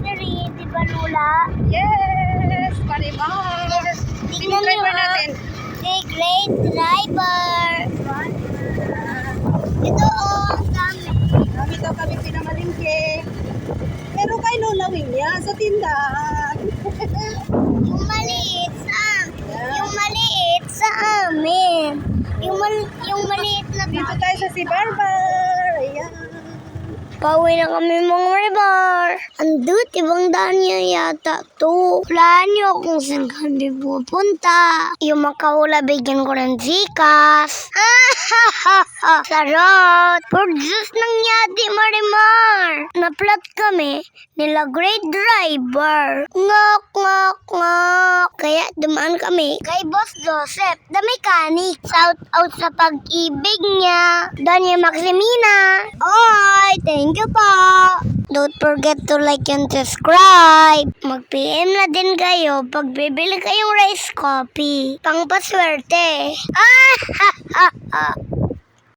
diri, di ba Lula? Yes! Marimar! Sino Tignan driver niyo, natin? the great driver. Ito ang dami. Kami daw kami pinamalingke. Pero kay Lola Willia sa tindahan. Yung maliit sa amin. Yung maliit na Dito tayo sa si Barbar. Ayan. Pauwi na kami mga river. Andut, ibang daan niya yata to. Hulaan niyo kung saan kami pupunta. Yung makaula, bigyan ko ng Gcash. Sarot! Produce ng yati marimar. Naplat kami nila great driver. Ngok, ngok, ngok. Kaya dumaan kami kay Boss Joseph, the mechanic. Shout out sa pag-ibig niya. Danya Maximina. Oy, thank you po. Don't forget to like and subscribe. Mag-PM na din kayo pag bibili kayong rice coffee. Pang paswerte.